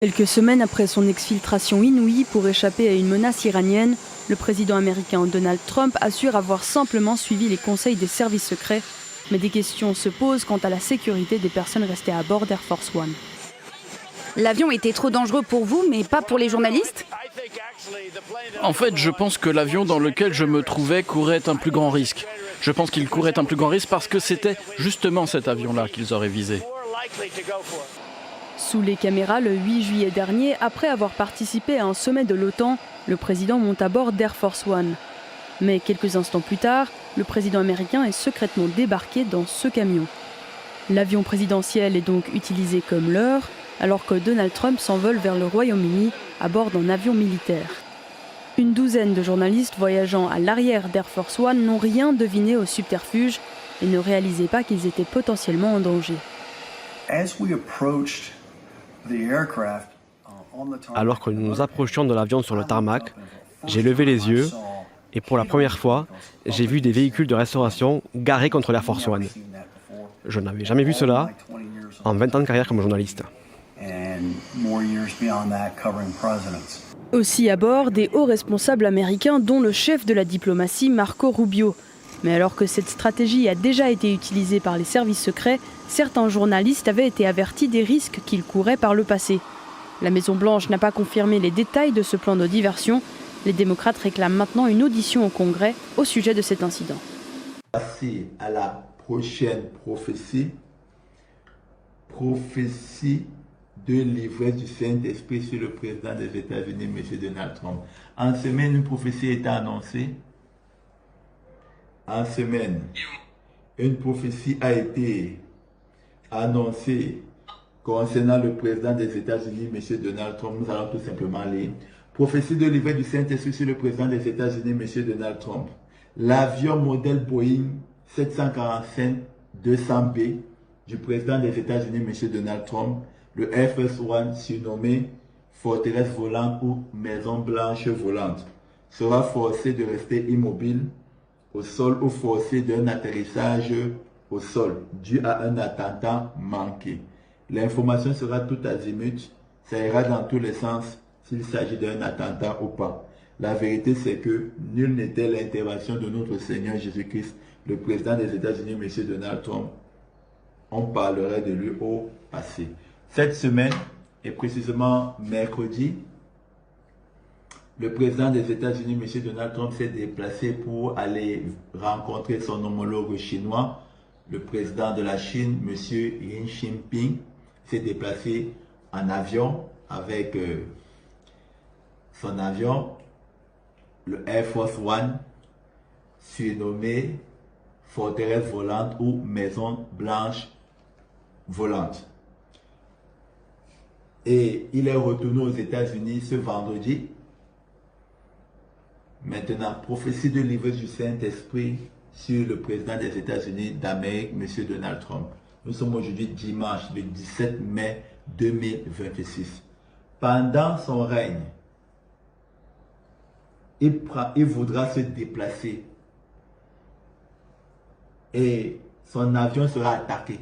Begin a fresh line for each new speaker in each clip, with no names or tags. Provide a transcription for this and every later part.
Quelques semaines après son exfiltration inouïe pour échapper à une menace iranienne, le président américain Donald Trump assure avoir simplement suivi les conseils des services secrets. Mais des questions se posent quant à la sécurité des personnes restées à bord d'Air Force One.
L'avion était trop dangereux pour vous, mais pas pour les journalistes ?
En fait, je pense que l'avion dans lequel je me trouvais courait un plus grand risque. Je pense qu'il courait un plus grand risque parce que c'était justement cet avion-là qu'ils auraient visé.
Sous les caméras, le 8 juillet dernier, après avoir participé à un sommet de l'OTAN, le président monte à bord d'Air Force One. Mais quelques instants plus tard, le président américain est secrètement débarqué dans ce camion. L'avion présidentiel est donc utilisé comme leurre, alors que Donald Trump s'envole vers le Royaume-Uni à bord d'un avion militaire. Une douzaine de journalistes voyageant à l'arrière d'Air Force One n'ont rien deviné au subterfuge et ne réalisaient pas qu'ils étaient potentiellement en danger.
Alors que nous nous approchions de l'avion sur le tarmac, j'ai levé les yeux et pour la première fois, j'ai vu des véhicules de restauration garés contre l'Air Force One. Je n'avais jamais vu cela en 20 ans de carrière comme journaliste.
Aussi à bord, des hauts responsables américains, dont le chef de la diplomatie, Marco Rubio. Mais alors que cette stratégie a déjà été utilisée par les services secrets, certains journalistes avaient été avertis des risques qu'ils couraient par le passé. La Maison-Blanche n'a pas confirmé les détails de ce plan de diversion. Les démocrates réclament maintenant une audition au Congrès au sujet de cet incident.
Passer à la prochaine prophétie de l'ivresse du Saint-Esprit sur le président des États-Unis, M. Donald Trump. En semaine, une prophétie est annoncée. En semaine, une prophétie a été annoncée concernant le président des États-Unis, M. Donald Trump. Nous allons tout simplement lire. Prophétie de l'ivresse du Saint-Esprit sur le président des États-Unis, M. Donald Trump. L'avion modèle Boeing 745-200B du président des États-Unis, M. Donald Trump, le Air Force One, surnommé forteresse volante ou maison blanche volante, sera forcé de rester immobile au sol ou forcé d'un atterrissage au sol dû à un attentat manqué. L'information sera tout azimut, ça ira dans tous les sens s'il s'agit d'un attentat ou pas. La vérité, c'est que nul n'était l'intervention de notre Seigneur Jésus-Christ, le président des États-Unis, M. Donald Trump. On parlerait de lui au passé. Cette semaine, et précisément mercredi, le président des États-Unis, M. Donald Trump, s'est déplacé pour aller rencontrer son homologue chinois, le président de la Chine, M. Xi Jinping, s'est déplacé en avion avec son avion, le Air Force One, surnommé forteresse volante ou maison blanche volante. Et il est retourné aux États-Unis ce vendredi. Maintenant, prophétie de l'ivresse du Saint-Esprit sur le président des États-Unis d'Amérique, M. Donald Trump. Nous sommes aujourd'hui dimanche, le 17 mai 2026. Pendant son règne, il voudra se déplacer et son avion sera attaqué.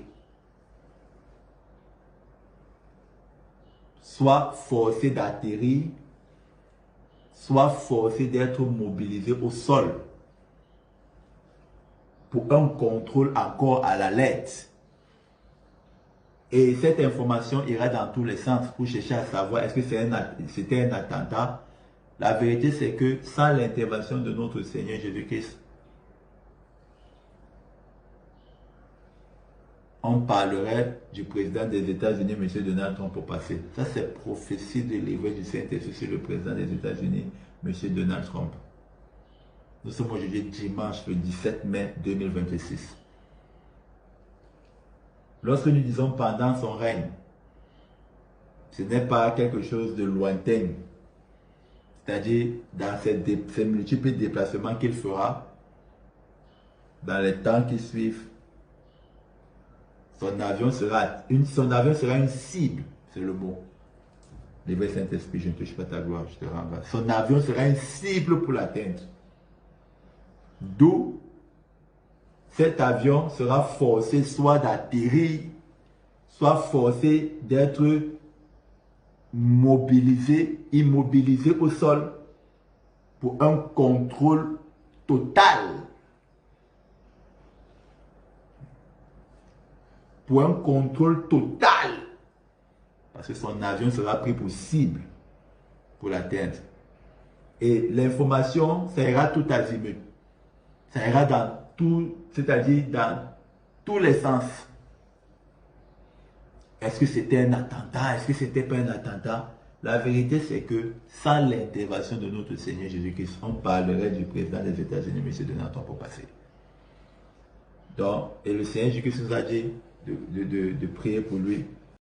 Soit forcé d'atterrir, soit forcé d'être mobilisé au sol pour un contrôle encore à la lettre. Et cette information ira dans tous les sens pour chercher à savoir est-ce que c'était un attentat. La vérité, c'est que sans l'intervention de notre Seigneur Jésus-Christ, on parlerait du président des États-Unis, M. Donald Trump, au passé. Ça, c'est prophétie de l'ivresse du Saint-Esprit sur le président des États-Unis, M. Donald Trump. Nous sommes aujourd'hui dimanche, le 17 mai 2026. Lorsque nous disons pendant son règne, ce n'est pas quelque chose de lointain. C'est-à-dire dans ces multiples déplacements qu'il fera, dans les temps qui suivent, son avion sera une cible, c'est le mot. Livre Saint-Esprit, je ne touche pas ta gloire, je te renvoie. Son avion sera une cible pour l'atteindre. D'où cet avion sera forcé soit d'atterrir, soit forcé d'être immobilisé au sol pour un contrôle total. Pour un contrôle total. Parce que son avion sera pris pour cible pour l'atteindre. Et l'information, ça ira tout azimut. Ça ira dans tout, c'est-à-dire dans tous les sens. Est-ce que c'était un attentat? Est-ce que c'était pas un attentat? La vérité, c'est que sans l'intervention de notre Seigneur Jésus-Christ, on parlerait du président des États-Unis, M. Donald Trump, pour passer. Donc, et le Seigneur Jésus-Christ nous a dit de prier pour lui